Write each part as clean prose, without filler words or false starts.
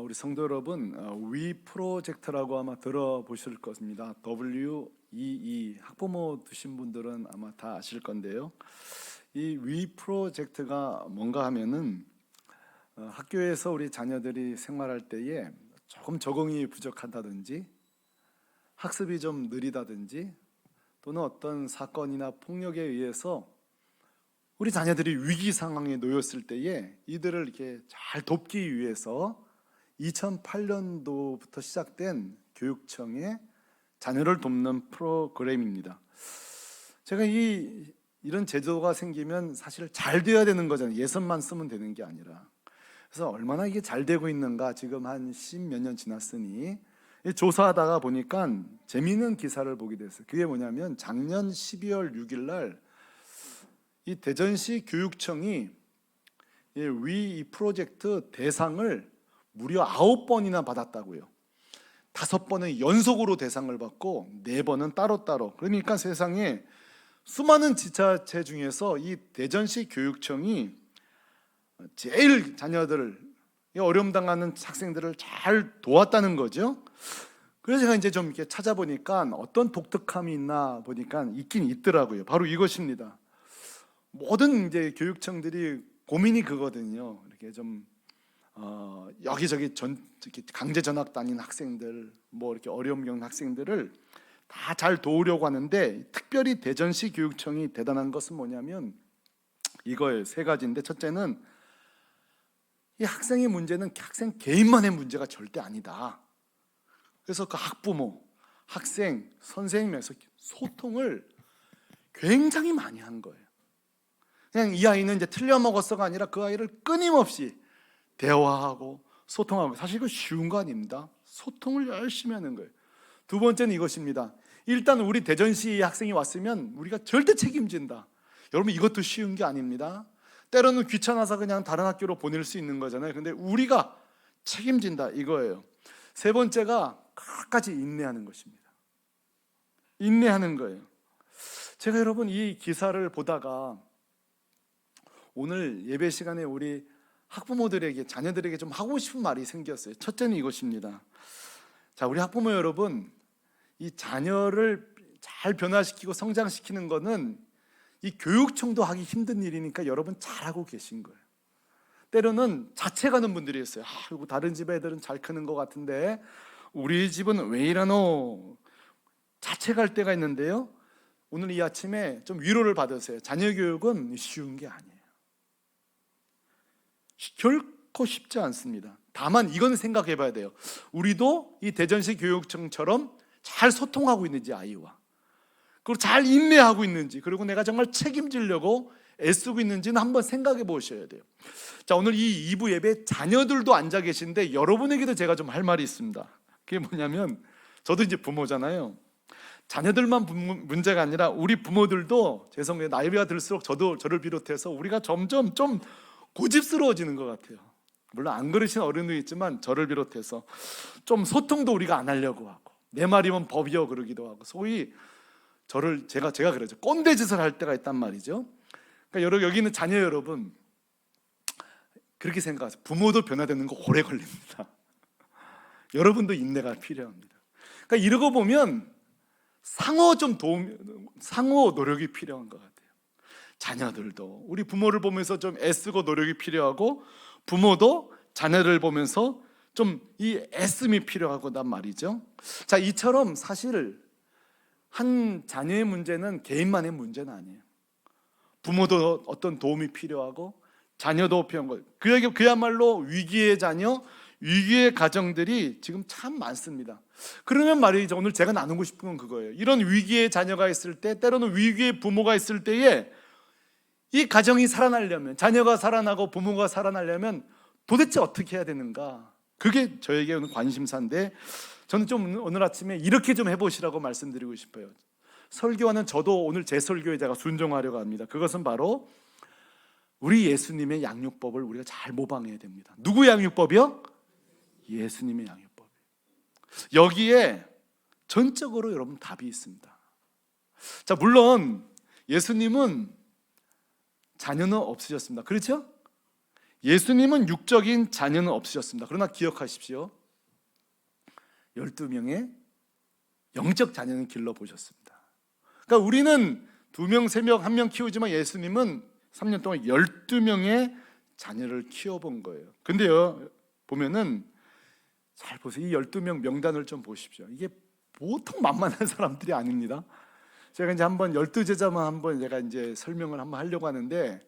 우리 성도 여러분, 위 프로젝트라고 아마 들어보실 겁니다. WEE 학부모 두신 분들은 아마 다 아실 건데요. 이 위 프로젝트가 뭔가 하면은 학교에서 우리 자녀들이 생활할 때에 조금 적응이 부족하다든지 학습이 좀 느리다든지 또는 어떤 사건이나 폭력에 의해서 우리 자녀들이 위기 상황에 놓였을 때에 이들을 이렇게 잘 돕기 위해서 2008년도부터 시작된 교육청의 자녀를 돕는 프로그램입니다. 제가 이런 제도가 생기면 사실 잘 돼야 되는 거잖아요. 예산만 쓰면 되는 게 아니라. 그래서 얼마나 이게 잘 되고 있는가, 지금 한 10몇 년 지났으니 조사하다가 보니까 재미있는 기사를 보게 됐어요. 그게 뭐냐면 작년 12월 6일 날 이 대전시 교육청이 위 프로젝트 대상을 무려 9번이나 받았다고요. 5번은 연속으로 대상을 받고 4번은 따로따로. 그러니까 세상에 수많은 지자체 중에서 이 대전시 교육청이 제일 자녀들을, 어려움 당하는 학생들을 잘 도왔다는 거죠. 그래서 제가 이제 좀 이렇게 찾아보니까 어떤 독특함이 있나 보니까 있긴 있더라고요. 바로 이것입니다. 모든 이제 교육청들이 고민이 그거든요. 이렇게 좀 여기저기 이렇게 강제 전학 다닌 학생들, 뭐 이렇게 어려움 겪는 학생들을 다 잘 도우려고 하는데, 특별히 대전시 교육청이 대단한 것은 뭐냐면 이거예요. 3가지인데, 첫째는 이 학생의 문제는 학생 개인만의 문제가 절대 아니다. 그래서 그 학부모, 학생, 선생님에서 소통을 굉장히 많이 한 거예요. 그냥 이 아이는 이제 틀려 먹었어가 아니라 그 아이를 끊임없이 대화하고 소통하고. 사실 이거 쉬운 거 아닙니다. 소통을 열심히 하는 거예요. 2번째는 이것입니다. 일단 우리 대전시 학생이 왔으면 우리가 절대 책임진다. 여러분, 이것도 쉬운 게 아닙니다. 때로는 귀찮아서 그냥 다른 학교로 보낼 수 있는 거잖아요. 근데 우리가 책임진다, 이거예요. 3번째가 끝까지 인내하는 것입니다. 인내하는 거예요. 제가 여러분 이 기사를 보다가 오늘 예배 시간에 우리 학부모들에게, 자녀들에게 좀 하고 싶은 말이 생겼어요. 첫째는 이것입니다. 자, 우리 학부모 여러분, 이 자녀를 잘 변화시키고 성장시키는 거는 이 교육청도 하기 힘든 일이니까 여러분 잘하고 계신 거예요. 때로는 자책하는 분들이 있어요. 이거 다른 집 애들은 잘 크는 것 같은데 우리 집은 왜 이러노? 자책할 때가 있는데요, 오늘 이 아침에 좀 위로를 받으세요. 자녀 교육은 쉬운 게 아니에요. 결코 쉽지 않습니다. 다만 이건 생각해 봐야 돼요. 우리도 이 대전시 교육청처럼 잘 소통하고 있는지, 아이와, 그리고 잘 인내하고 있는지, 그리고 내가 정말 책임지려고 애쓰고 있는지는 한번 생각해 보셔야 돼요. 자, 오늘 이 2부 예배 자녀들도 앉아 계신데 여러분에게도 제가 좀 할 말이 있습니다. 그게 뭐냐면, 저도 이제 부모잖아요. 자녀들만 문제가 아니라 우리 부모들도, 죄송해요, 나이가 들수록 저를 비롯해서 우리가 점점 좀 고집스러워지는 것 같아요. 물론 안 그러신 어른도 있지만 저를 비롯해서 좀 소통도 우리가 안 하려고 하고, 내 말이면 법이요 그러기도 하고, 소위 제가 그러죠. 꼰대 짓을 할 때가 있단 말이죠. 그러니까 여기 있는 자녀 여러분, 그렇게 생각하세요. 부모도 변화되는 거 오래 걸립니다. 여러분도 인내가 필요합니다. 그러니까 이러고 보면 상호 노력이 필요한 것 같아요. 자녀들도 우리 부모를 보면서 좀 애쓰고 노력이 필요하고, 부모도 자녀를 보면서 좀 이 애씀이 필요하고단 말이죠. 자, 이처럼 사실 한 자녀의 문제는 개인만의 문제는 아니에요. 부모도 어떤 도움이 필요하고 자녀도 필요한 거예요. 그야말로 위기의 자녀, 위기의 가정들이 지금 참 많습니다. 그러면 말이죠, 오늘 제가 나누고 싶은 건 그거예요. 이런 위기의 자녀가 있을 때, 때로는 위기의 부모가 있을 때에 이 가정이 살아나려면, 자녀가 살아나고 부모가 살아나려면 도대체 어떻게 해야 되는가? 그게 저에게 오늘 관심사인데, 저는 좀 오늘 아침에 이렇게 좀 해보시라고 말씀드리고 싶어요. 설교하는 저도 오늘 제 설교에 제가 순종하려고 합니다. 그것은 바로 우리 예수님의 양육법을 우리가 잘 모방해야 됩니다. 누구의 양육법이요? 예수님의 양육법. 여기에 전적으로 여러분 답이 있습니다. 자, 물론 예수님은 자녀는 없으셨습니다. 그렇죠? 예수님은 육적인 자녀는 없으셨습니다. 그러나 기억하십시오. 12명의 영적 자녀는 길러보셨습니다. 그러니까 우리는 2명, 3명, 1명 키우지만 예수님은 3년 동안 12명의 자녀를 키워본 거예요. 근데요, 보면은 잘 보세요. 이 12명 명단을 좀 보십시오. 이게 보통 만만한 사람들이 아닙니다. 제가 이제 한번 12제자만 한번 제가 이제 설명을 한번 하려고 하는데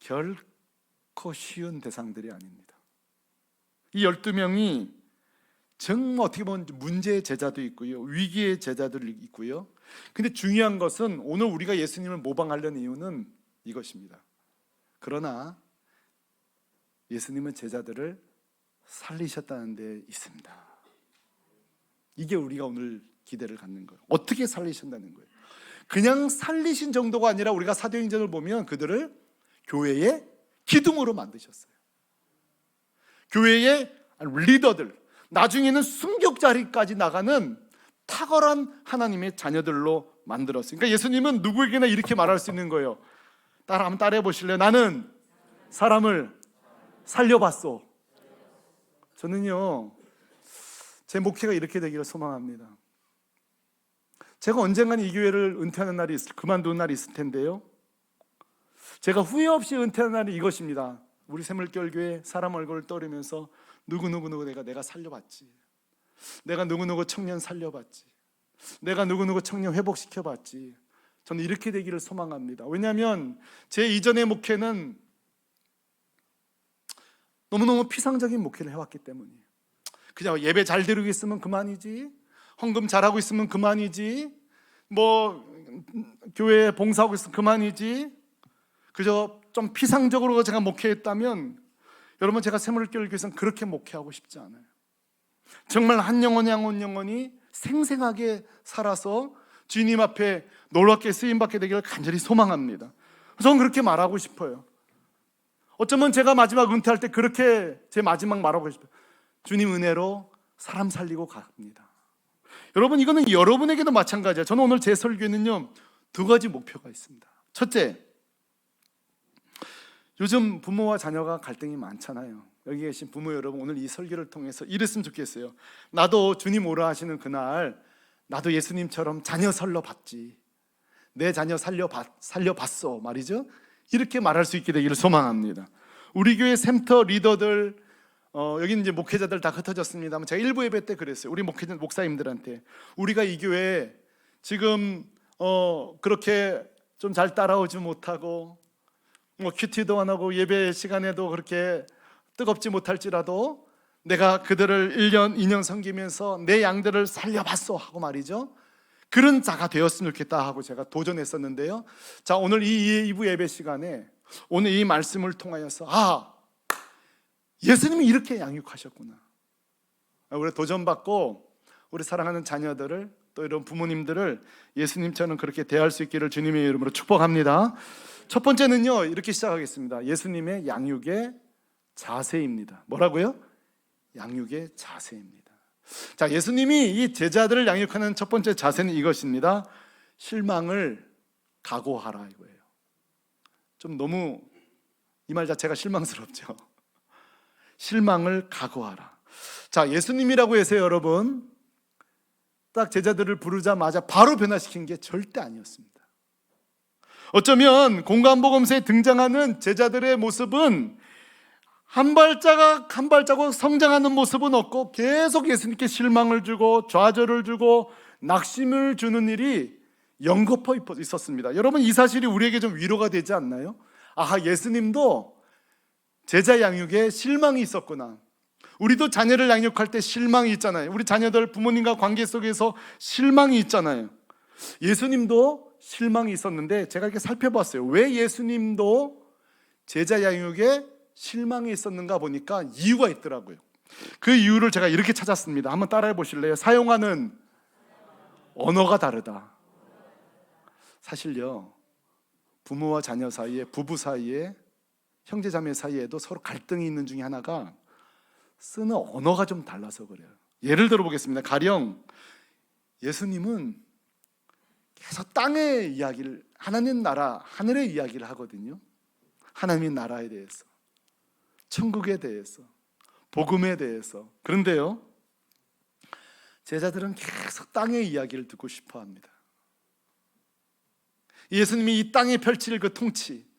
결코 쉬운 대상들이 아닙니다. 이 12명이 정말 어떻게 보면 문제의 제자도 있고요, 위기의 제자도 있고요. 근데 중요한 것은 오늘 우리가 예수님을 모방하려는 이유는 이것입니다. 그러나 예수님은 제자들을 살리셨다는 데 있습니다. 이게 우리가 오늘 기대를 갖는 거예요. 어떻게 살리신다는 거예요. 그냥 살리신 정도가 아니라 우리가 사도행전을 보면 그들을 교회의 기둥으로 만드셨어요. 교회의 리더들, 나중에는 순교 자리까지 나가는 탁월한 하나님의 자녀들로 만들었어요. 그러니까 예수님은 누구에게나 이렇게 말할 수 있는 거예요. 한번 따라해 보실래요? 나는 사람을 살려봤소. 저는요, 제 목회가 이렇게 되기를 소망합니다. 제가 언젠간 이 교회를 은퇴하는 날이 그만두는 날이 있을 텐데요, 제가 후회 없이 은퇴하는 날이 이것입니다. 우리 샘물교회 사람 얼굴을 떠오르면서 누구 내가 살려봤지, 내가 누구 청년 살려봤지, 내가 누구 청년 회복시켜봤지. 저는 이렇게 되기를 소망합니다. 왜냐하면 제 이전의 목회는 너무너무 피상적인 목회를 해왔기 때문이에요. 그냥 예배 잘 드리고 있으면 그만이지, 헌금 잘하고 있으면 그만이지, 뭐 교회에 봉사하고 있으면 그만이지, 그저 좀 피상적으로 제가 목회했다면, 여러분, 제가 샘물교회에서는 그렇게 목회하고 싶지 않아요. 정말 한 영혼이 생생하게 살아서 주님 앞에 놀랍게 쓰임받게 되기를 간절히 소망합니다. 저는 그렇게 말하고 싶어요. 어쩌면 제가 마지막 은퇴할 때 그렇게 제 마지막 말하고 싶어요. 주님 은혜로 사람 살리고 갑니다. 여러분, 이거는 여러분에게도 마찬가지예요. 저는 오늘 제 설교에는요 2가지 목표가 있습니다. 첫째, 요즘 부모와 자녀가 갈등이 많잖아요. 여기 계신 부모 여러분, 오늘 이 설교를 통해서 이랬으면 좋겠어요. 나도 주님 오라 하시는 그날 나도 예수님처럼 자녀 살려봤지, 내 자녀 살려봤어 말이죠. 이렇게 말할 수 있게 되기를 소망합니다. 우리 교회 센터 리더들, 여기는 이제 목회자들 다 흩어졌습니다만, 제가 일부 예배 때 그랬어요. 우리 목사님들한테 우리가 이 교회 지금 그렇게 좀 잘 따라오지 못하고 큐티도 안 하고 예배 시간에도 그렇게 뜨겁지 못할지라도 내가 그들을 1년 2년 섬기면서 내 양들을 살려봤어 하고 말이죠, 그런 자가 되었으면 좋겠다 하고 제가 도전했었는데요. 자, 오늘 2부 예배 시간에 오늘 이 말씀을 통하여서 예수님이 이렇게 양육하셨구나, 우리 도전받고 우리 사랑하는 자녀들을, 또 이런 부모님들을 예수님처럼 그렇게 대할 수 있기를 주님의 이름으로 축복합니다. 첫 번째는요, 이렇게 시작하겠습니다. 예수님의 양육의 자세입니다. 뭐라고요? 양육의 자세입니다. 자, 예수님이 이 제자들을 양육하는 첫 번째 자세는 이것입니다. 실망을 각오하라 이거예요. 좀 너무 이 말 자체가 실망스럽죠. 실망을 각오하라. 자, 예수님이라고 해서 여러분 딱 제자들을 부르자마자 바로 변화시킨 게 절대 아니었습니다. 어쩌면 공관복음서에 등장하는 제자들의 모습은 한 발자국 한 발자국 성장하는 모습은 없고 계속 예수님께 실망을 주고 좌절을 주고 낙심을 주는 일이 연거푸 있었습니다. 여러분, 이 사실이 우리에게 좀 위로가 되지 않나요? 예수님도 제자 양육에 실망이 있었구나. 우리도 자녀를 양육할 때 실망이 있잖아요. 우리 자녀들 부모님과 관계 속에서 실망이 있잖아요. 예수님도 실망이 있었는데 제가 이렇게 살펴봤어요. 왜 예수님도 제자 양육에 실망이 있었는가 보니까 이유가 있더라고요. 그 이유를 제가 이렇게 찾았습니다. 한번 따라해 보실래요? 사용하는 언어가 다르다. 사실요, 부모와 자녀 사이에, 부부 사이에, 형제자매 사이에도 서로 갈등이 있는 중에 하나가 쓰는 언어가 좀 달라서 그래요. 예를 들어 보겠습니다. 가령 예수님은 계속 땅의 이야기를, 하나님 나라, 하늘의 이야기를 하거든요. 하나님의 나라에 대해서. 천국에 대해서, 복음에 대해서. 그런데요, 제자들은 계속 땅의 이야기를 듣고 싶어 합니다. 예수님이 이 땅에 펼칠 그 통치,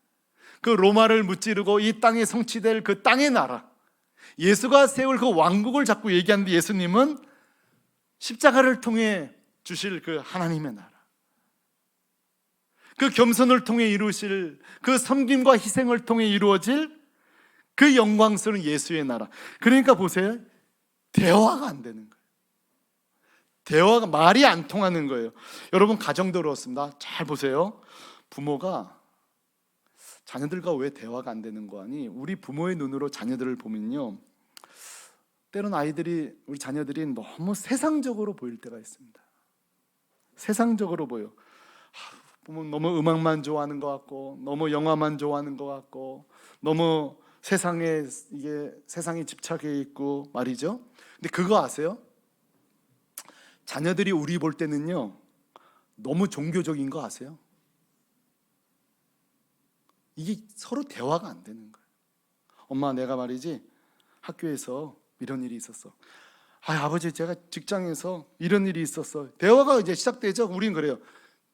그 로마를 무찌르고 이 땅에 성취될 그 땅의 나라, 예수가 세울 그 왕국을 자꾸 얘기하는데 예수님은 십자가를 통해 주실 그 하나님의 나라, 그 겸손을 통해 이루실 그 섬김과 희생을 통해 이루어질 그 영광스러운 예수의 나라. 그러니까 보세요, 대화가 안 되는 거예요. 대화가, 말이 안 통하는 거예요. 여러분, 가정도 그렇습니다. 잘 보세요. 부모가 자녀들과 왜 대화가 안 되는 거 아니? 우리 부모의 눈으로 자녀들을 보면요, 때론 우리 자녀들이 너무 세상적으로 보일 때가 있습니다. 세상적으로 보여. 부모는 너무 음악만 좋아하는 것 같고, 너무 영화만 좋아하는 것 같고, 너무 세상에 집착해 있고 말이죠. 근데 그거 아세요? 자녀들이 우리 볼 때는요, 너무 종교적인 거 아세요? 이게 서로 대화가 안 되는 거예요. 엄마, 내가 말이지 학교에서 이런 일이 있었어. 아버지, 제가 직장에서 이런 일이 있었어. 대화가 이제 시작되죠. 우린 그래요.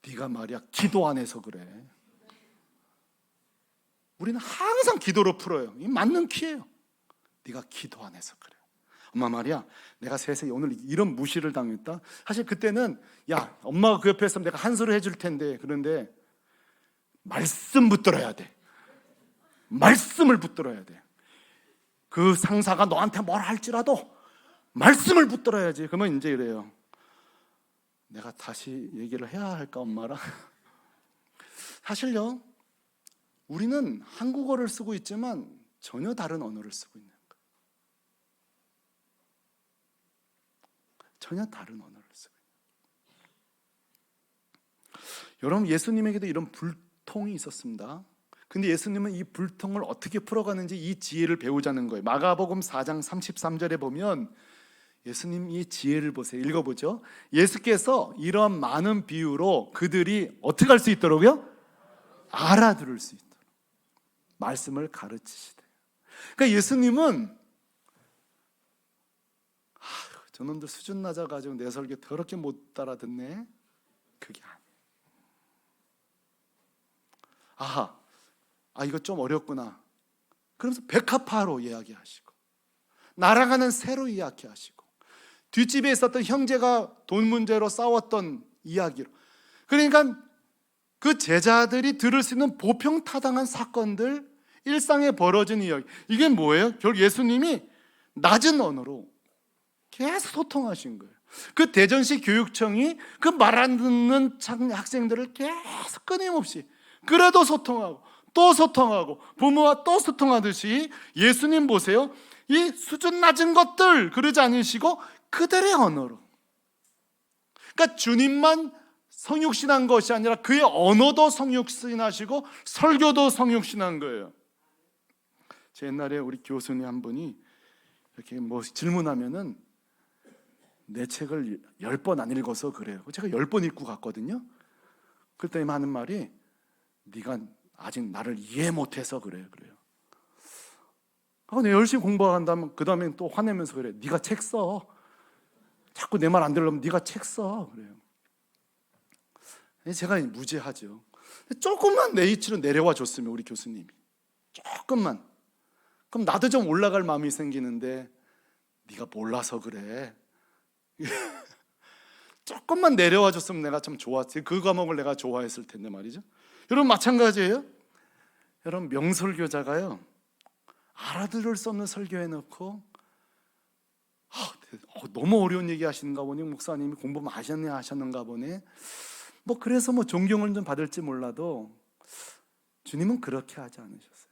네가 말이야 기도 안 해서 그래. 우리는 항상 기도로 풀어요. 이 맞는 키예요. 네가 기도 안 해서 그래. 엄마 말이야, 내가 세상에 오늘 이런 무시를 당했다. 사실 그때는 야, 엄마가 그 옆에 있으면 내가 한 소리 해줄 텐데, 그런데 말씀 붙들어야 돼. 말씀을 붙들어야 돼. 그 상사가 너한테 뭘 할지라도 말씀을 붙들어야지. 그러면 이제 이래요. 내가 다시 얘기를 해야 할까 엄마랑? 사실요, 우리는 한국어를 쓰고 있지만 전혀 다른 언어를 쓰고 있는 거예요. 전혀 다른 언어를 쓰고 있는 거예요. 여러분, 예수님에게도 이런 불통이 있었습니다. 근데 예수님은 이 불통을 어떻게 풀어가는지 이 지혜를 배우자는 거예요. 마가복음 4장 33절에 보면 예수님 이 지혜를 보세요. 읽어보죠. 예수께서 이런 많은 비유로 그들이 어떻게 할 수 있도록요? 알아들을 수 있도록 말씀을 가르치시대. 그러니까 예수님은 저놈들 수준 낮아가지고 내 설교 더럽게 못 알아듣네, 그게 아니에요. 이거 좀 어렵구나. 그러면서 백합화로 이야기하시고, 날아가는 새로 이야기하시고, 뒷집에 있었던 형제가 돈 문제로 싸웠던 이야기로, 그러니까 그 제자들이 들을 수 있는 보평타당한 사건들, 일상에 벌어진 이야기, 이게 뭐예요? 결국 예수님이 낮은 언어로 계속 소통하신 거예요. 그 대전시 교육청이 그 말 안 듣는 학생들을 계속 끊임없이, 그래도 소통하고 또 소통하고 부모와 또 소통하듯이 예수님 보세요, 이 수준 낮은 것들 그러지 않으시고 그들의 언어로, 그러니까 주님만 성육신한 것이 아니라 그의 언어도 성육신하시고 설교도 성육신한 거예요. 제 옛날에 우리 교수님 한 분이 이렇게 질문하면은 내 책을 10번 안 읽어서 그래요. 제가 10번 읽고 갔거든요. 그랬더니 하는 말이 네가 아직 나를 이해 못해서 그래요. 내가 열심히 공부한다면 그 다음에 또 화내면서 그래. 네가 책 써. 자꾸 내 말 안 들으면 네가 책 써. 그래요. 제가 무죄하죠. 조금만 내 위치로 내려와 줬으면 우리 교수님이 조금만, 그럼 나도 좀 올라갈 마음이 생기는데 네가 몰라서 그래. 조금만 내려와 줬으면 내가 참 좋았지. 그 과목을 내가 좋아했을 텐데 말이죠. 여러분, 마찬가지예요. 여러분, 명설교자가요, 알아들을 수 없는 설교해놓고 너무 어려운 얘기 하시는가 보니, 목사님이 공부 많이 하셨는가 보네. 그래서 존경을 좀 받을지 몰라도 주님은 그렇게 하지 않으셨어요.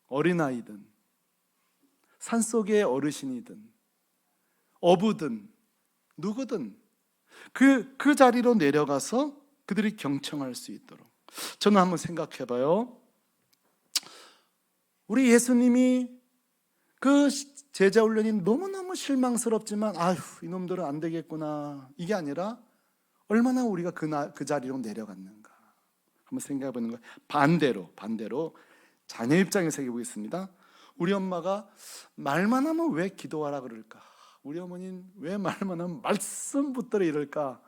어린아이든 산속의 어르신이든 어부든 누구든 그 자리로 내려가서 그들이 경청할 수 있도록. 저는 한번 생각해 봐요. 우리 예수님이 그 제자 훈련이 너무너무 실망스럽지만 이놈들은 안 되겠구나, 이게 아니라 얼마나 우리가 그 자리로 내려갔는가 한번 생각해 보는 거예요. 반대로 자녀 입장에서 얘기해 보겠습니다. 우리 엄마가 말만 하면 왜 기도하라 그럴까? 우리 어머니는 왜 말만 하면 말씀 붙들어 이럴까?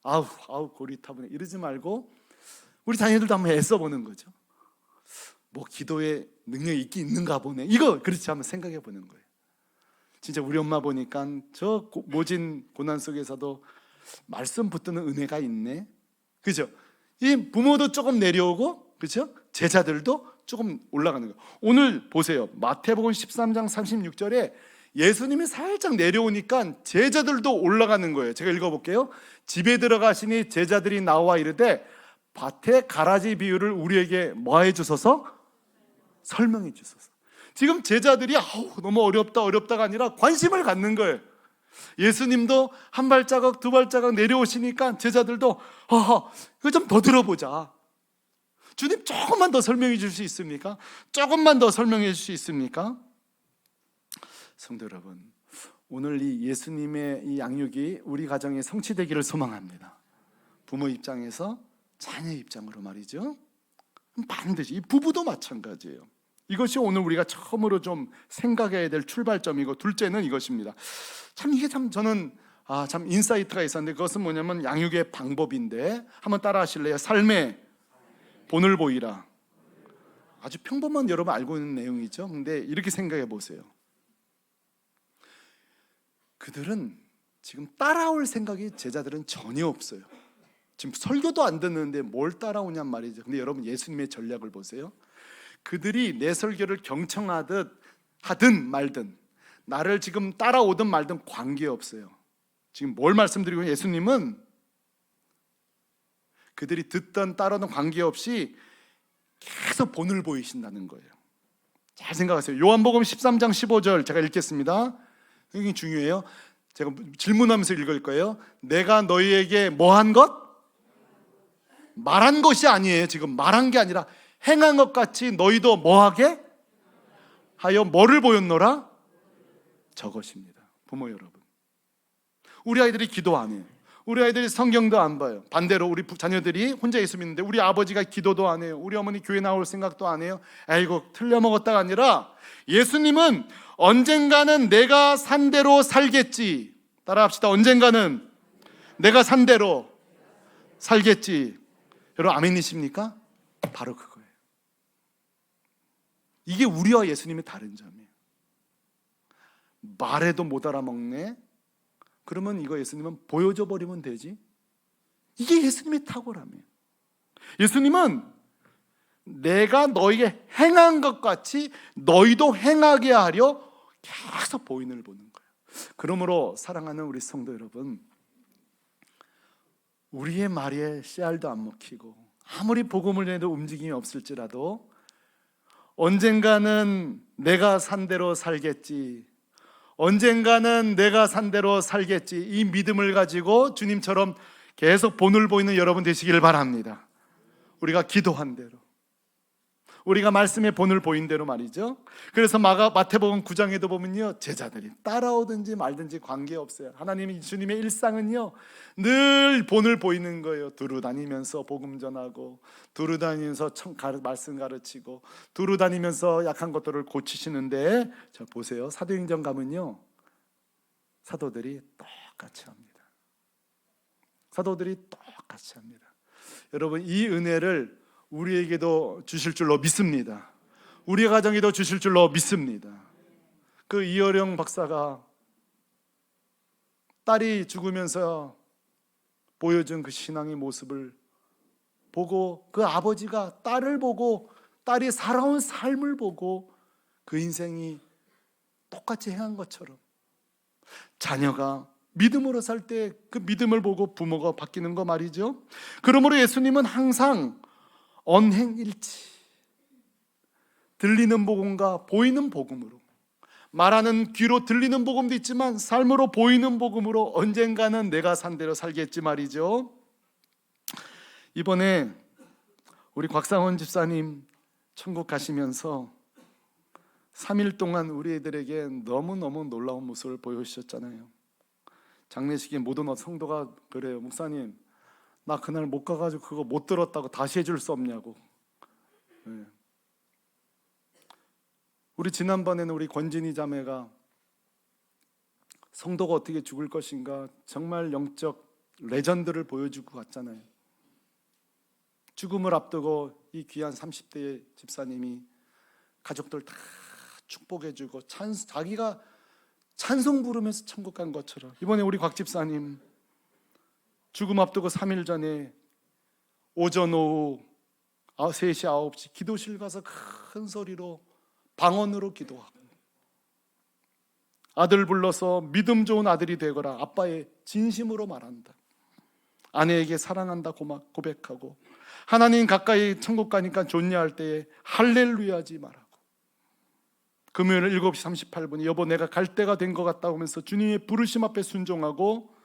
아우 고리타분해. 이러지 말고 우리 자녀들도 한번 애써보는 거죠. 뭐 기도에 능력이 있긴 있는가 보네. 이거 그렇지 한번 생각해 보는 거예요. 진짜 우리 엄마 보니까 저 모진 고난 속에서도 말씀 붙드는 은혜가 있네. 그죠? 이 부모도 조금 내려오고, 그죠? 제자들도 조금 올라가는 거예요. 오늘 보세요. 마태복음 13장 36절에 예수님이 살짝 내려오니까 제자들도 올라가는 거예요. 제가 읽어볼게요. 집에 들어가시니 제자들이 나와 이르되 밭의 가라지 비유를 우리에게 뭐 해주소서? 설명해 주소서. 지금 제자들이 너무 어렵다가 아니라 관심을 갖는 거예요. 예수님도 한 발자국 두 발자국 내려오시니까 제자들도 이거 좀 더 들어보자. 주님 조금만 더 설명해 줄 수 있습니까? 조금만 더 설명해 줄 수 있습니까? 성도 여러분, 오늘 이 예수님의 이 양육이 우리 가정에 성취되기를 소망합니다. 부모 입장에서 자녀 입장으로 말이죠. 반드시 이 부부도 마찬가지예요. 이것이 오늘 우리가 처음으로 좀 생각해야 될 출발점이고, 둘째는 이것입니다. 이게 저는 참 인사이트가 있었는데, 그것은 뭐냐면 양육의 방법인데 한번 따라 하실래요? 삶의 본을 보이라. 아주 평범한 여러분 알고 있는 내용이죠. 근데 이렇게 생각해 보세요. 그들은 지금 따라올 생각이 제자들은 전혀 없어요. 지금 설교도 안 듣는데 뭘 따라오냔 말이죠. 근데 여러분 예수님의 전략을 보세요. 그들이 내 설교를 경청하듯 하든 말든, 나를 지금 따라오든 말든 관계없어요. 지금 뭘 말씀드리고, 예수님은 그들이 듣던 따르던 관계없이 계속 본을 보이신다는 거예요. 잘 생각하세요. 요한복음 13장 15절 제가 읽겠습니다. 굉장히 중요해요. 제가 질문하면서 읽을 거예요. 내가 너희에게 뭐한 것? 말한 것이 아니에요. 지금 말한 게 아니라 행한 것 같이 너희도 뭐하게? 하여 뭐를 보였노라? 저것입니다. 부모 여러분, 우리 아이들이 기도 안 해요. 우리 아이들이 성경도 안 봐요. 반대로 우리 자녀들이 혼자 예수 믿는데 우리 아버지가 기도도 안 해요. 우리 어머니 교회 나올 생각도 안 해요. 아이고 틀려먹었다가 아니라, 예수님은 언젠가는 내가 산 대로 살겠지. 따라합시다. 언젠가는 내가 산 대로 살겠지. 여러분 아멘이십니까? 바로 그거예요. 이게 우리와 예수님의 다른 점이에요. 말해도 못 알아먹네. 그러면 이거 예수님은 보여줘 버리면 되지. 이게 예수님의 탁월함이에요. 예수님은 내가 너에게 행한 것 같이 너희도 행하게 하려 계속 보인을 보는 거예요. 그러므로 사랑하는 우리 성도 여러분, 우리의 말에 씨알도 안 먹히고 아무리 복음을 내도 움직임이 없을지라도 언젠가는 내가 산 대로 살겠지, 언젠가는 내가 산 대로 살겠지, 이 믿음을 가지고 주님처럼 계속 본을 보이는 여러분 되시길 바랍니다. 우리가 기도한 대로, 우리가 말씀의 본을 보인 대로 말이죠. 그래서 마태복음 9장에도 보면요, 제자들이 따라오든지 말든지 관계없어요. 하나님이 주님의 일상은요 늘 본을 보이는 거예요. 두루 다니면서 복음 전하고, 두루 다니면서 말씀 가르치고, 두루 다니면서 약한 것들을 고치시는데, 자 보세요. 사도행전 가면요 사도들이 똑같이 합니다. 사도들이 똑같이 합니다. 여러분 이 은혜를 우리에게도 주실 줄로 믿습니다. 우리 가정에도 주실 줄로 믿습니다. 그 이어령 박사가 딸이 죽으면서 보여준 그 신앙의 모습을 보고, 그 아버지가 딸을 보고, 딸이 살아온 삶을 보고 그 인생이 똑같이 행한 것처럼 자녀가 믿음으로 살 때 그 믿음을 보고 부모가 바뀌는 거 말이죠. 그러므로 예수님은 항상 언행일치, 들리는 복음과 보이는 복음으로, 말하는 귀로 들리는 복음도 있지만 삶으로 보이는 복음으로 언젠가는 내가 산 대로 살겠지 말이죠. 이번에 우리 곽상원 집사님 천국 가시면서 3일 동안 우리 애들에게 너무너무 놀라운 모습을 보여주셨잖아요. 장례식에 모든 성도가 그래요. 목사님, 나 그날 못 가가지고 그거 못 들었다고 다시 해줄 수 없냐고. 네. 우리 지난번에는 우리 권진희 자매가 성도가 어떻게 죽을 것인가 정말 영적 레전드를 보여주고 갔잖아요. 죽음을 앞두고 이 귀한 30대 집사님이 가족들 다 축복해주고 자기가 찬송 부르면서 천국 간 것처럼, 이번에 우리 곽 집사님 죽음 앞두고 3일 전에 오전 오후 3시 9시 기도실 가서 큰 소리로 방언으로 기도하고, 아들 불러서 믿음 좋은 아들이 되거라, 아빠의 진심으로 말한다, 아내에게 사랑한다 고백하고, 하나님 가까이 천국 가니까 좋냐 할 때에 할렐루야지 말하고, 금요일 7시 38분에 여보 내가 갈 때가 된 것 같다고 하면서 주님의 부르심 앞에 순종하고,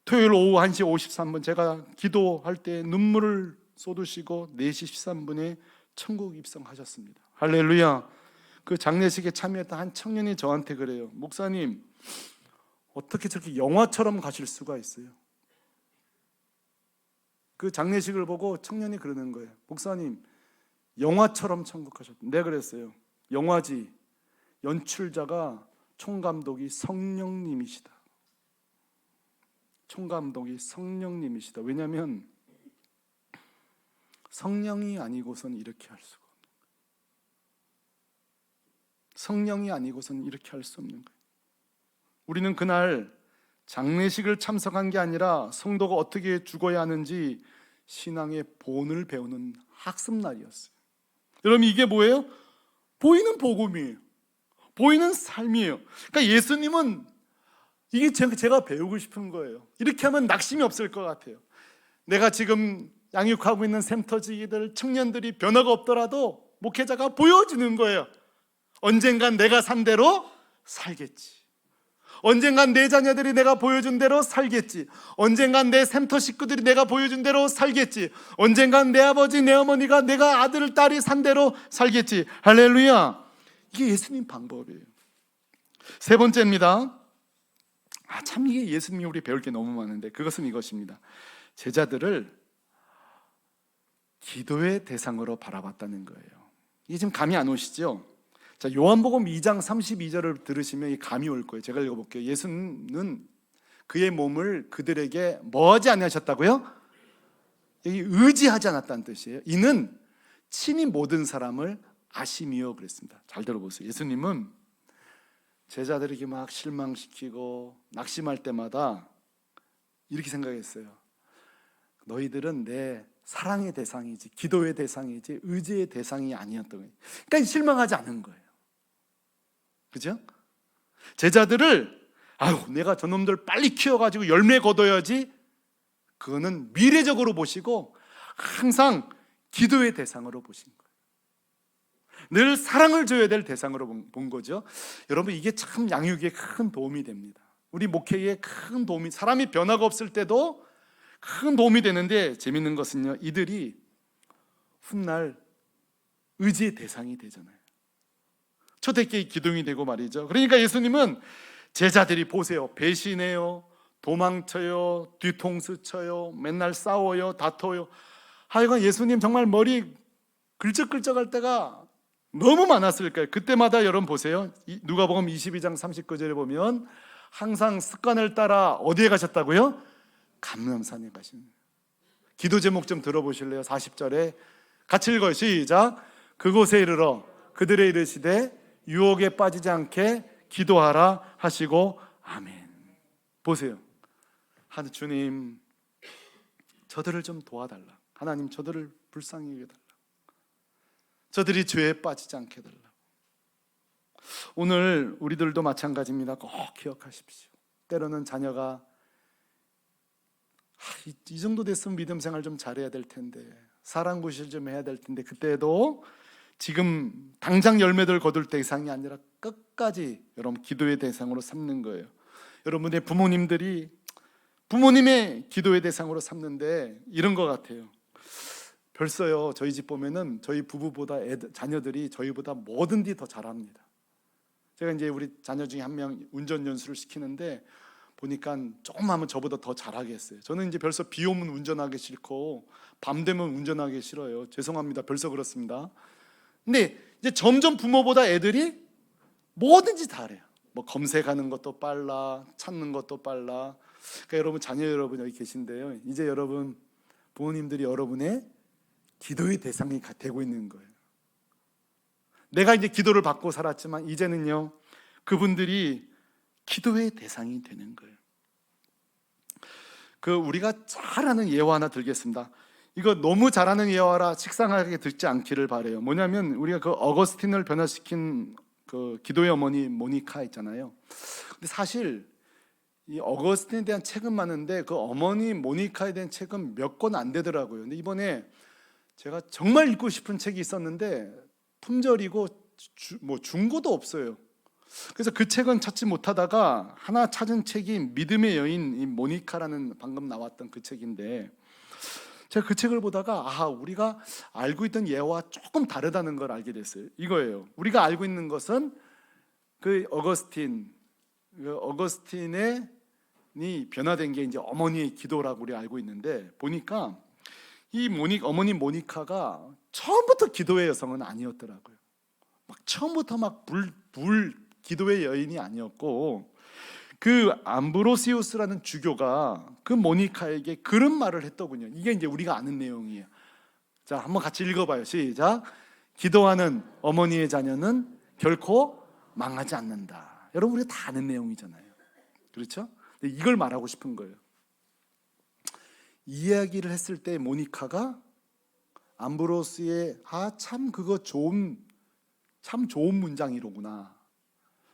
토요일 오후 1시 53분 제가 기도할 때 눈물을 쏟으시고 4시 13분에 천국 입성하셨습니다. 할렐루야. 그 장례식에 참여했던 한 청년이 저한테 그래요. 목사님, 어떻게 저렇게 영화처럼 가실 수가 있어요? 그 장례식을 보고 청년이 그러는 거예요. 목사님, 영화처럼 천국 가셨다. 내가 그랬어요. 영화지. 연출자가 총감독이 성령님이시다. 총감독이 성령님이시다. 왜냐하면 성령이 아니고선 이렇게 할 수가 없는 거예요. 성령이 아니고선 이렇게 할 수 없는 거예요. 우리는 그날 장례식을 참석한 게 아니라 성도가 어떻게 죽어야 하는지 신앙의 본을 배우는 학습날이었어요. 여러분, 이게 뭐예요? 보이는 복음이에요. 보이는 삶이에요. 그러니까 예수님은 이게 제가 배우고 싶은 거예요. 이렇게 하면 낙심이 없을 것 같아요. 내가 지금 양육하고 있는 샘터지기들, 청년들이 변화가 없더라도 목회자가 보여주는 거예요. 언젠간 내가 산 대로 살겠지. 언젠간 내 자녀들이 내가 보여준 대로 살겠지. 언젠간 내 샘터 식구들이 내가 보여준 대로 살겠지. 언젠간 내 아버지 내 어머니가 내가 아들 딸이 산 대로 살겠지. 할렐루야. 이게 예수님 방법이에요. 세 번째입니다. 참 이게 예수님이 우리 배울 게 너무 많은데, 그것은 이것입니다. 제자들을 기도의 대상으로 바라봤다는 거예요. 이게 지금 감이 안 오시죠? 자, 요한복음 2장 32절을 들으시면 이 감이 올 거예요. 제가 읽어볼게요. 예수는 그의 몸을 그들에게 뭐 하지 않으셨다고요? 여기 의지하지 않았다는 뜻이에요. 이는 친히 모든 사람을 아심이요 그랬습니다. 잘 들어보세요. 예수님은 제자들에게 막 실망시키고 낙심할 때마다 이렇게 생각했어요. 너희들은 내 사랑의 대상이지, 기도의 대상이지, 의지의 대상이 아니었던 거예요. 그러니까 실망하지 않은 거예요. 그죠? 제자들을 내가 저놈들 빨리 키워가지고 열매 거둬야지, 그거는 미래적으로 보시고 항상 기도의 대상으로 보신 거예요. 늘 사랑을 줘야 될 대상으로 본 거죠. 여러분, 이게 참 양육에 큰 도움이 됩니다. 우리 목회에 큰 도움이, 사람이 변화가 없을 때도 큰 도움이 되는데, 재밌는 것은요, 이들이 훗날 의지의 대상이 되잖아요. 초대교회 기둥이 되고 말이죠. 그러니까 예수님은 제자들이 보세요, 배신해요, 도망쳐요, 뒤통수 쳐요, 맨날 싸워요, 다퉈요. 하여간 예수님 정말 머리 글쩍글쩍할 때가 너무 많았을 거예요. 그때마다 여러분 보세요. 누가복음 22장 39절에 보면 항상 습관을 따라 어디에 가셨다고요? 감람산에 가신 거예요. 기도 제목 좀 들어보실래요? 40절에 같이 읽어요. 시작. 그곳에 이르러 그들의 이르시되 유혹에 빠지지 않게 기도하라 하시고 아멘. 보세요. 주님, 저들을 좀 도와달라. 하나님, 저들을 불쌍히 여겨달라. 저들이 죄에 빠지지 않게 해달라. 오늘 우리들도 마찬가지입니다. 꼭 기억하십시오. 때로는 자녀가 이 정도 됐으면 믿음 생활 좀 잘해야 될 텐데, 사랑 구실 좀 해야 될 텐데, 그때도 지금 당장 열매들 거둘 대상이 아니라 끝까지 여러분 기도의 대상으로 삼는 거예요. 여러분의 부모님들이 부모님의 기도의 대상으로 삼는데 이런 것 같아요. 벌써요, 저희 집 보면은 저희 부부보다 자녀들이 저희보다 뭐든지 더 잘합니다. 제가 이제 우리 자녀 중에 한 명 운전 연수를 시키는데 보니까 조금 하면 저보다 더 잘하게 했어요. 저는 이제 벌써 비 오면 운전하기 싫고 밤 되면 운전하기 싫어요. 죄송합니다. 벌써 그렇습니다. 근데 이제 점점 부모보다 애들이 뭐든지 잘해요. 뭐 검색하는 것도 빨라, 찾는 것도 빨라. 그러니까 여러분, 자녀 여러분 여기 계신데요, 이제 여러분 부모님들이 여러분의 기도의 대상이 되고 있는 거예요. 내가 이제 기도를 받고 살았지만 이제는요, 그분들이 기도의 대상이 되는 거예요. 우리가 잘 아는 예화 하나 들겠습니다. 이거 너무 잘하는 예화라 식상하게 듣지 않기를 바래요. 뭐냐면 우리가 어거스틴을 변화시킨 기도의 어머니 모니카 있잖아요. 근데 사실 이 어거스틴에 대한 책은 많은데 어머니 모니카에 대한 책은 몇 권 안 되더라고요. 근데 이번에 제가 정말 읽고 싶은 책이 있었는데 품절이고 중고도 없어요. 그래서 그 책은 찾지 못하다가 하나 찾은 책이 믿음의 여인 이 모니카라는 방금 나왔던 그 책인데, 제가 그 책을 보다가 우리가 알고 있던 예화와 조금 다르다는 걸 알게 됐어요. 이거예요. 우리가 알고 있는 것은 어거스틴이 변화된 게 이제 어머니의 기도라고 우리 알고 있는데, 보니까 이 어머니 모니카가 처음부터 기도의 여성은 아니었더라고요. 처음부터 불 기도의 여인이 아니었고, 암브로시우스라는 주교가 모니카에게 그런 말을 했더군요. 이게 이제 우리가 아는 내용이에요. 자, 한번 같이 읽어봐요. 시작. 기도하는 어머니의 자녀는 결코 망하지 않는다. 여러분, 우리가 다 아는 내용이잖아요. 그렇죠? 근데 이걸 말하고 싶은 거예요. 이야기를 했을 때 모니카가 암브로스의 참 좋은 문장이로구나,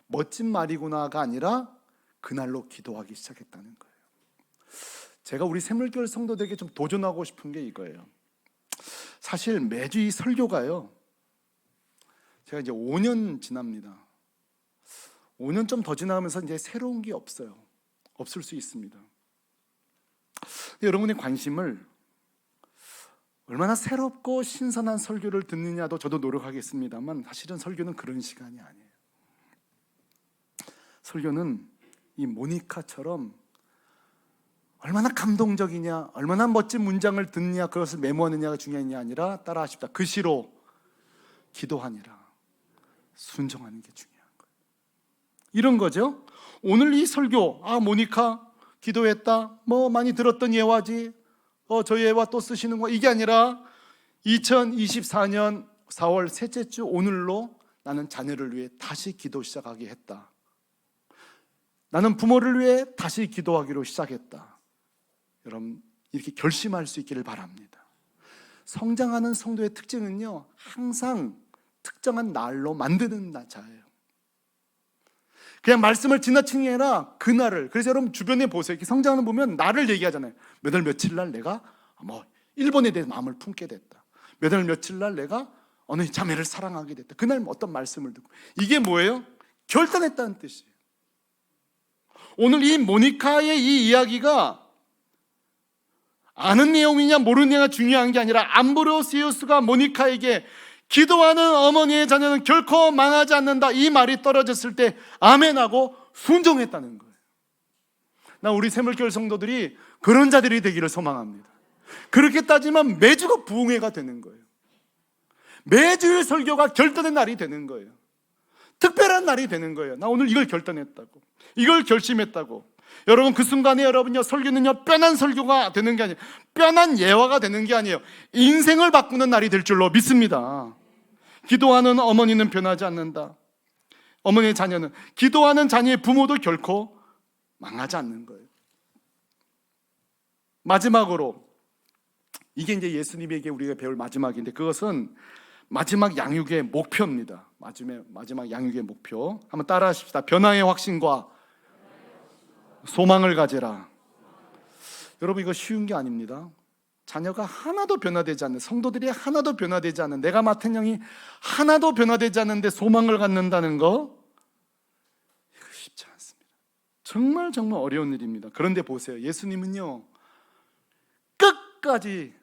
멋진 말이구나가 아니라 그날로 기도하기 시작했다는 거예요. 제가 우리 샘물교회 성도들에게 좀 도전하고 싶은 게 이거예요. 사실 매주 이 설교가요, 제가 이제 5년 지납니다. 5년 좀 더 지나면서 이제 새로운 게 없을 수 있습니다. 여러분의 관심을 얼마나 새롭고 신선한 설교를 듣느냐도 저도 노력하겠습니다만, 사실은 설교는 그런 시간이 아니에요. 설교는 이 모니카처럼 얼마나 감동적이냐, 얼마나 멋진 문장을 듣느냐, 그것을 메모하느냐가 중요한 게 아니라, 따라하십시다, 그 시로 기도하니라, 순종하는 게 중요한 거예요. 이런 거죠. 오늘 이 설교, 모니카 기도했다, 많이 들었던 예화지, 저 예화 또 쓰시는 거, 이게 아니라 2024년 4월 셋째 주 오늘로 나는 자녀를 위해 다시 기도 시작하게 했다. 나는 부모를 위해 다시 기도하기로 시작했다. 여러분, 이렇게 결심할 수 있기를 바랍니다. 성장하는 성도의 특징은요, 항상 특정한 날로 만드는 자예요. 그냥 말씀을 지나치는 게 아니라 그날을. 그래서 여러분 주변에 보세요. 이렇게 성장하는 보면 날을 얘기하잖아요. 몇 월 며칠 날 내가 일본에 대해 마음을 품게 됐다. 몇 월 며칠 날 내가 어느 자매를 사랑하게 됐다. 그날 어떤 말씀을 듣고. 이게 뭐예요? 결단했다는 뜻이에요. 오늘 이 모니카의 이 이야기가 아는 내용이냐 모르는 내용이 중요한 게 아니라, 암브로시우스가 모니카에게 기도하는 어머니의 자녀는 결코 망하지 않는다, 이 말이 떨어졌을 때 아멘하고 순종했다는 거예요. 나 우리 샘물교회 성도들이 그런 자들이 되기를 소망합니다. 그렇게 따지면 매주가 부흥회가 되는 거예요. 매주일 설교가 결단의 날이 되는 거예요. 특별한 날이 되는 거예요. 나 오늘 이걸 결단했다고, 이걸 결심했다고. 여러분, 그 순간에 여러분요, 설교는요, 뼈난 설교가 되는 게 아니에요. 뼈난 예화가 되는 게 아니에요. 인생을 바꾸는 날이 될 줄로 믿습니다. 기도하는 어머니는 변하지 않는다. 어머니의 자녀는, 기도하는 자녀의 부모도 결코 망하지 않는 거예요. 마지막으로, 이게 이제 예수님에게 우리가 배울 마지막인데, 그것은 마지막 양육의 목표입니다. 마지막 양육의 목표. 한번 따라 하십시다. 변화의 확신과 소망을 가지라. 여러분, 이거 쉬운 게 아닙니다. 자녀가 하나도 변화되지 않는, 성도들이 하나도 변화되지 않는, 내가 맡은 영이 하나도 변화되지 않는데 소망을 갖는다는 거, 이거 쉽지 않습니다. 정말 어려운 일입니다. 그런데 보세요, 예수님은요, 끝까지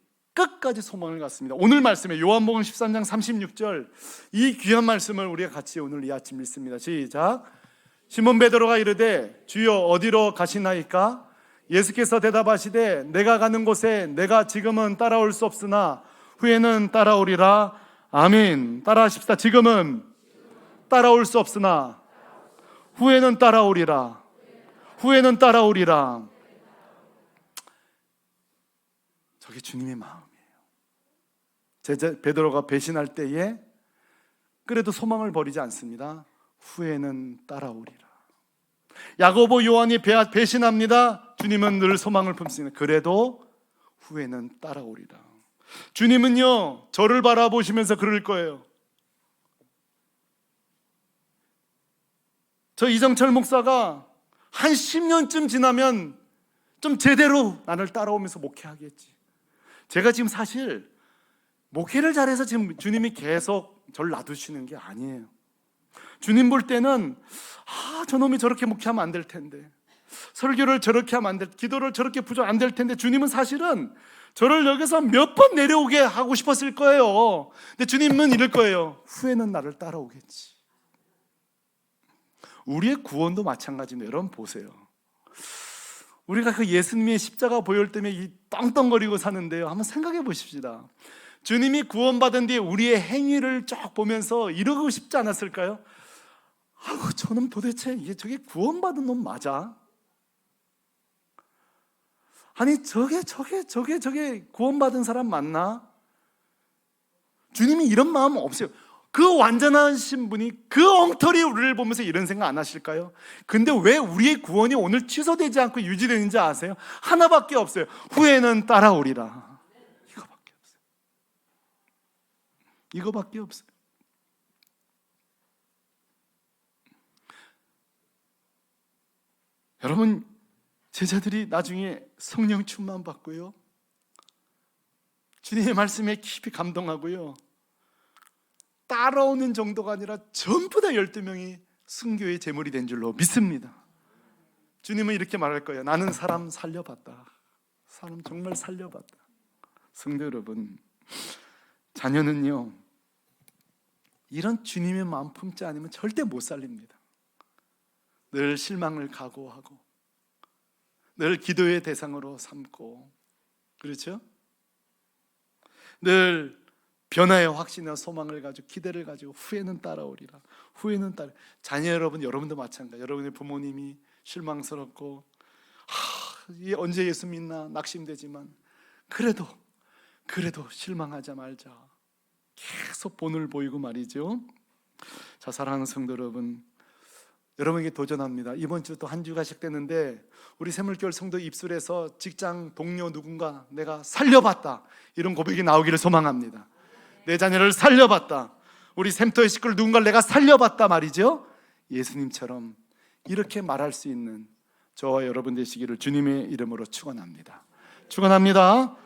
소망을 갖습니다. 오늘 말씀에 요한복음 13장 36절, 이 귀한 말씀을 우리가 같이 오늘 이 아침 읽습니다. 시작. 시몬 베드로가 이르되 주여 어디로 가시나이까? 예수께서 대답하시되 내가 가는 곳에 내가 지금은 따라올 수 없으나 후에는 따라오리라. 아멘. 따라하십시다. 지금은 따라올 수 없으나 후에는 따라오리라. 후에는 따라오리라. 저게 주님의 마음이에요. 제자 베드로가 배신할 때에 그래도 소망을 버리지 않습니다. 후에는 따라오리라. 야고보 요한이 배신합니다. 주님은 늘 소망을 품습니다. 그래도 후에는 따라오리라. 주님은요, 저를 바라보시면서 그럴 거예요. 저 이정철 목사가 한 10년쯤 지나면 좀 제대로 나를 따라오면서 목회하겠지. 제가 지금 사실 목회를 잘해서 지금 주님이 계속 저를 놔두시는 게 아니에요. 주님 볼 때는 저놈이 저렇게 목회하면 안 될 텐데, 설교를 저렇게 하면 안 될, 기도를 저렇게 부족 안 될 텐데, 주님은 사실은 저를 여기서 몇 번 내려오게 하고 싶었을 거예요. 근데 주님은 이럴 거예요. 후에는 나를 따라오겠지. 우리의 구원도 마찬가지입니다. 여러분 보세요. 우리가 그 예수님의 십자가 보혈 때문에 이 떵떵거리고 사는데요, 한번 생각해 보십시다. 주님이 구원받은 뒤에 우리의 행위를 쭉 보면서 이러고 싶지 않았을까요? 저는 도대체 저게 구원받은 놈 맞아? 아니 저게 구원받은 사람 맞나? 주님이 이런 마음 없어요. 그 완전하신 분이 그 엉터리 우리를 보면서 이런 생각 안 하실까요? 근데 왜 우리의 구원이 오늘 취소되지 않고 유지되는지 아세요? 하나밖에 없어요. 후에는 따라오리라. 이거밖에 없어요. 이거밖에 없어요. 여러분, 제자들이 나중에 성령 충만 받고요, 주님의 말씀에 깊이 감동하고요, 따라오는 정도가 아니라 전부 다 12명이 순교의 제물이 된 줄로 믿습니다. 주님은 이렇게 말할 거예요. 나는 사람 살려봤다. 사람 정말 살려봤다. 성도 여러분, 자녀는요, 이런 주님의 마음 품지 않으면 절대 못 살립니다. 늘 실망을 각오하고, 늘 기도의 대상으로 삼고, 그렇죠? 늘 변화의 확신과 소망을 가지고, 기대를 가지고 후에는 따라오리라. 후에는 따라. 자녀 여러분, 여러분도 마찬가지. 여러분의 부모님이 실망스럽고, 언제 예수 믿나 낙심되지만, 그래도 실망하지 말자. 계속 본을 보이고 말이죠. 자, 사랑하는 성도 여러분, 여러분에게 도전합니다. 이번 주 또 한 주가 시작되는데, 우리 새물교회 성도 입술에서 직장 동료 누군가 내가 살려봤다, 이런 고백이 나오기를 소망합니다. 내 자녀를 살려봤다, 우리 샘터의 식구를 누군가를 내가 살려봤다 말이죠. 예수님처럼 이렇게 말할 수 있는 저와 여러분 되시기를 주님의 이름으로 축원합니다. 축원합니다.